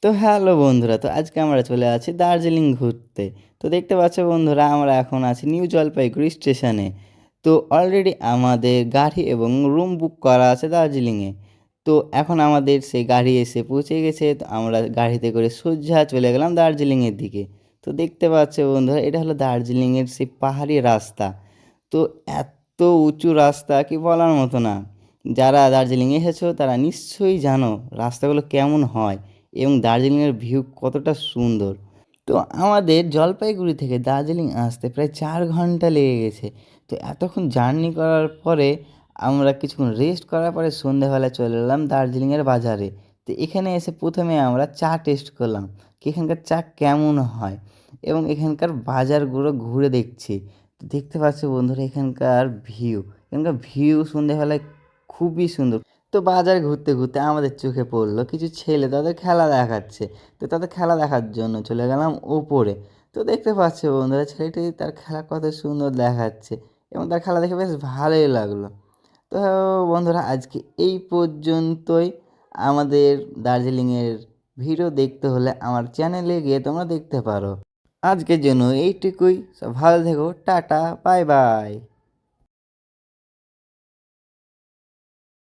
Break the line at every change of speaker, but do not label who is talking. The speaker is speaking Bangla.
তো হ্যালো বন্ধুরা, তো আজকে আমরা চলে আছি দার্জিলিং ঘুরতে। তো দেখতে পাচ্ছ বন্ধুরা, আমরা এখন আছি নিউ জলপাইগুড়ি স্টেশনে। তো অলরেডি আমাদের গাড়ি এবং রুম বুক করা আছে দার্জিলিংয়ে। তো এখন আমাদের সেই গাড়ি এসে পৌঁছে গেছে। তো আমরা গাড়িতে করে সোজা চলে গেলাম দার্জিলিংয়ের দিকে। তো দেখতে পাচ্ছ বন্ধুরা, এটা হলো দার্জিলিংয়ের সেই পাহাড়ি রাস্তা। তো এত উঁচু রাস্তা কি বলার মতো না। যারা দার্জিলিং এসেছো তারা নিশ্চয়ই জানো রাস্তাগুলো কেমন হয় এবং দার্জিলিংয়ের ভিউ কতটা সুন্দর। তো আমাদের জলপাইগুড়ি থেকে দার্জিলিং আসতে প্রায় 4 ঘন্টা লেগে গেছে। তো এতক্ষণ জার্নি করার পরে আমরা কিছুক্ষণ রেস্ট করার পরে সন্ধ্যেবেলা চলে এলাম দার্জিলিংয়ের বাজারে। তো এখানে এসে প্রথমে আমরা চা টেস্ট করলাম কি এখানকার চা কেমন হয়, এবং এখানকার বাজারগুলো ঘুরে দেখছি। তো দেখতে পাচ্ছ বন্ধুরা, এখানকার ভিউ সন্ধ্যেবেলায় খুবই সুন্দর। তো বাজার ঘুরতে ঘুরতে আমাদের চোখে পড়লো কিছু ছেলে তাদের খেলা দেখাচ্ছে। তো তাদের খেলা দেখার জন্য চলে গেলাম ওপরে। তো দেখতে পাচ্ছ বন্ধুরা, ছেলেটি তার খেলা কত সুন্দর দেখাচ্ছে এবং তার খেলা দেখে বেশ ভালোই লাগলো। তো বন্ধুরা, আজকে এই পর্যন্তই। আমাদের দার্জিলিংয়ের ভিডিও দেখতে হলে আমার চ্যানেলে গিয়ে তোমরা দেখতে পারো। আজকের জন্য এইটুকুই। সব ভালো থেকো, টাটা, বাই বাই।